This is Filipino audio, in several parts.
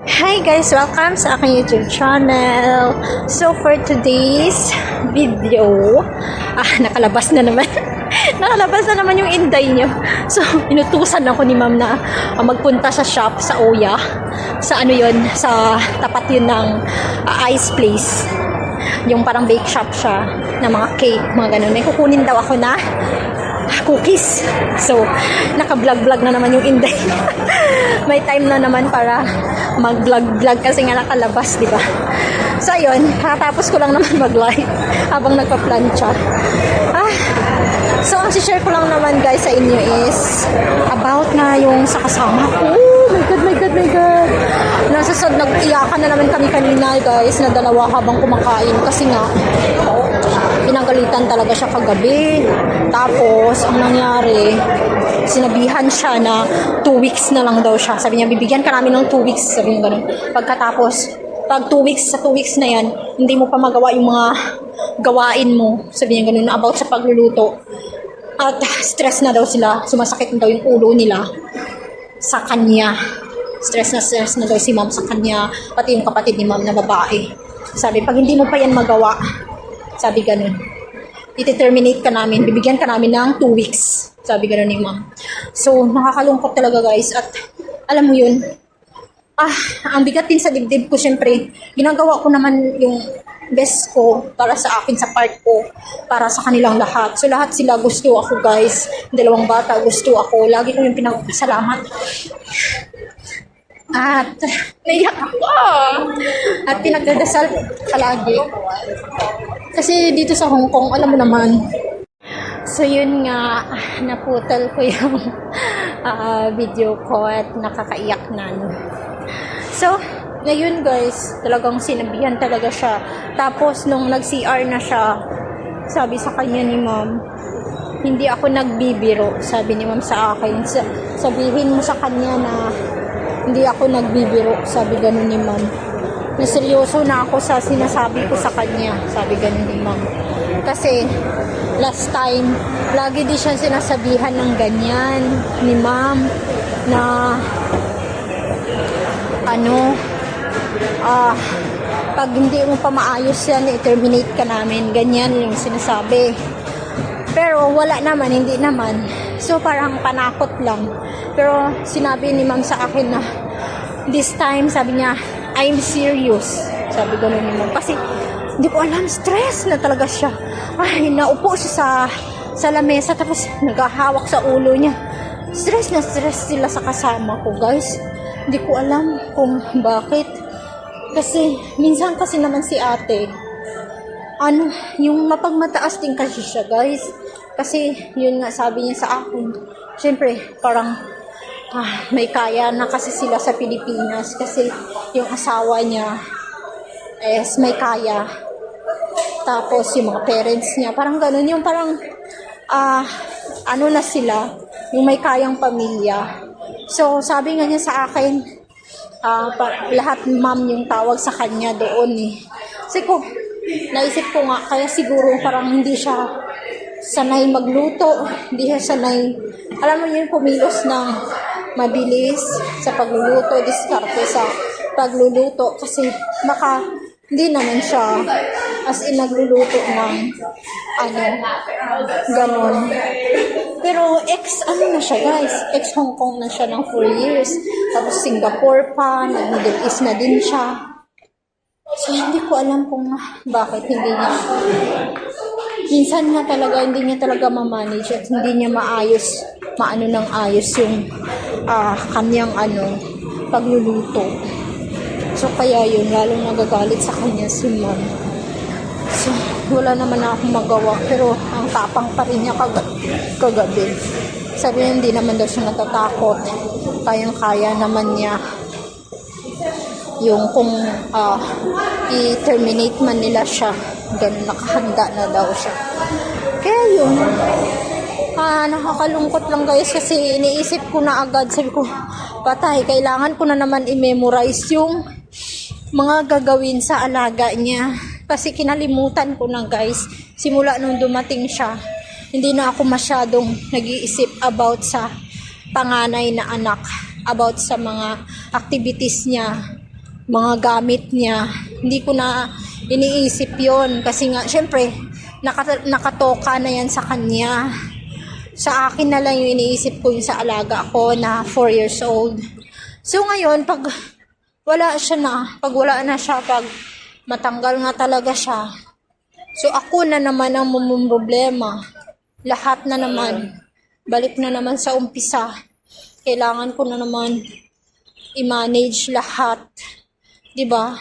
Hi guys! Welcome sa aking YouTube channel. So for today's video, nakalabas na naman. Nakalabas na naman yung inday nyo. So inutusan ako ni ma'am na magpunta sa shop sa Oya. Sa ano yun, sa tapat yun ng ice place. Yung parang bake shop siya na mga cake, mga ganun. May kukunin daw ako na cookies. So naka-vlog na naman yung inday. May time na naman para mag-vlog kasi nga nakalabas, di ba? So ayun, nakatapos ko lang naman mag-live habang nagpa-plancha. So ang share ko lang naman guys sa inyo is about na yung sa kasama ko. Oh my god. Nag-iyakan na naman kami kanina guys na dalawa habang kumakain kasi nga pinagalitan talaga siya kagabi. Tapos ang nangyari, sinabihan siya na 2 weeks na lang daw siya. Sabi niya, bibigyan ka namin ng 2 weeks. Sabi niya ganun. Pagkatapos, pag 2 weeks, sa 2 weeks na yan, hindi mo pa magawa yung mga gawain mo. Sabi niya ganun, about sa pagluluto. At stress na daw sila. Sumasakit na daw yung ulo nila sa kanya. Stress na daw si ma'am sa kanya. Pati yung kapatid ni ma'am na babae. Sabi, pag hindi mo pa yan magawa, sabi ganun, i-terminate ka namin, bibigyan ka namin ng 2 weeks. Sabi gano'n ni ma'am. So, nakakalungkot talaga guys. At alam mo yun, ang bigat din sa dibdib ko syempre. Ginagawa ko naman yung best ko para sa akin, sa part ko, para sa kanilang lahat. So, lahat sila gusto ako guys. Dalawang bata gusto ako. Lagi ko yung pinagpasalamat. At naiyak ako. At pinagdadasal palagi. Kasi dito sa Hong Kong, alam mo naman, so yun nga, naputol ko yung video ko at nakakaiyak na. So, ngayon guys, talagang sinabihan talaga siya. Tapos nung nag-CR na siya, sabi sa kanya ni ma'am, hindi ako nagbibiro. Sabi ni ma'am sa akin, sabihin mo sa kanya na hindi ako nagbibiro. Sabi ganun ni ma'am. Naseryoso na ako sa sinasabi ko sa kanya. Sabi ganun ni ma'am. Kasi last time, lagi di siya sinasabihan ng ganyan ni ma'am na pag hindi mo pa maayos yan, i-terminate ka namin. Ganyan yung sinasabi. Pero wala naman, hindi naman. So parang panakot lang. Pero sinabi ni ma'am sa akin na this time, sabi niya, I'm serious. Sabi gano'n ni ma'am. Kasi hindi ko alam, stress na talaga siya. Ay, naupo siya sa lamesa tapos naghahawak sa ulo niya. Stress na stress sila sa kasama ko, guys. Hindi ko alam kung bakit. Kasi, minsan kasi naman si ate, yung mapagmataas din kasi siya, guys. Kasi, yun nga sabi niya sa akin. Siyempre, parang, may kaya na kasi sila sa Pilipinas. Kasi, yung asawa niya, may kaya. Tapos yung mga parents niya, parang ganun, yung parang na sila, yung may kayang pamilya. So sabi nga niya sa akin, lahat ma'am yung tawag sa kanya doon Kasi naisip ko nga, kaya siguro parang hindi siya sanay magluto, hindi siya sanay, alam mo yun, pumilos ng mabilis sa pagluluto, diskarte sa pagluluto, kasi hindi naman siya as in nagluluto ng ganon. Pero na siya guys, Hong Kong na siya ng 4 years, tapos Singapore pa, Middle East na din siya. So hindi ko alam kung bakit hindi niya, minsan nga talaga hindi niya talaga ma-manage at hindi niya maayos yung kanyang pagluluto. So, kaya yun, lalong nagagalit sa kanya si ma'am. So, wala naman akong magawa. Pero, ang tapang pa rin niya kagabi. Sabi niya, hindi naman daw siya natatakot. Kayang-kaya naman niya yung kung i-terminate man nila siya. Ganun, nakahanda na daw siya. Kaya yun, nakakalungkot lang guys kasi iniisip ko na agad. Sabi ko, patay, kailangan ko na naman i-memorize yung mga gagawin sa alaga niya. Kasi kinalimutan ko na guys. Simula nung dumating siya, hindi na ako masyadong nag-iisip about sa panganay na anak. About sa mga activities niya. mga gamit niya. Hindi ko na iniisip yon kasi nga, syempre, nakatoka na yan sa kanya. Sa akin na lang yung iniisip ko yung sa alaga ko na 4 years old. So ngayon, pag wala siya, pag matanggal nga talaga siya, so ako na naman ang problema. Lahat na naman, balik na naman sa umpisa. Kailangan ko na naman i-manage lahat. 'Di ba?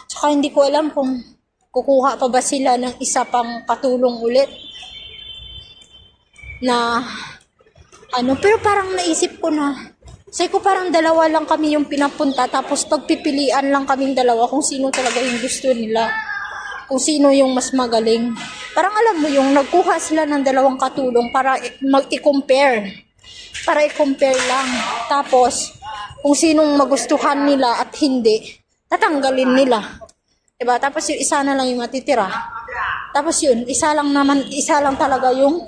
Tsaka hindi ko alam kung kukuha pa ba sila ng isa pang katulong ulit na pero parang naisip ko na, say ko parang dalawa lang kami yung pinapunta, tapos pagpipilian lang kaming dalawa kung sino talaga yung gusto nila, kung sino yung mas magaling. Parang alam mo yung nagkuha sila ng dalawang katulong para i-compare lang, tapos kung sinong magustuhan nila at hindi, tatanggalin nila, diba? Tapos yung isa na lang yung matitira, tapos yun, isa lang talaga yung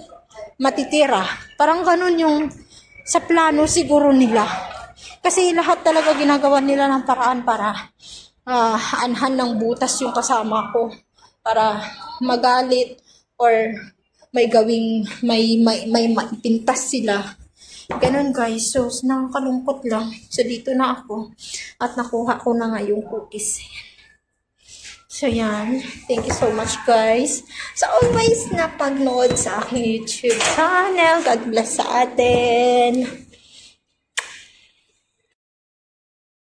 matitira. Parang ganun yung sa plano siguro nila. Kasi lahat talaga ginagawa nila ng paraan para anhan ng butas yung kasama ko. Para magalit or may gawing, may maipintas sila. Ganun guys. So, nakakalungkot lang. So, dito na ako. At nakuha ko na nga yung cookies. So, yan. Thank you so much, guys. So, always na pagnood sa aking YouTube channel. God bless sa atin.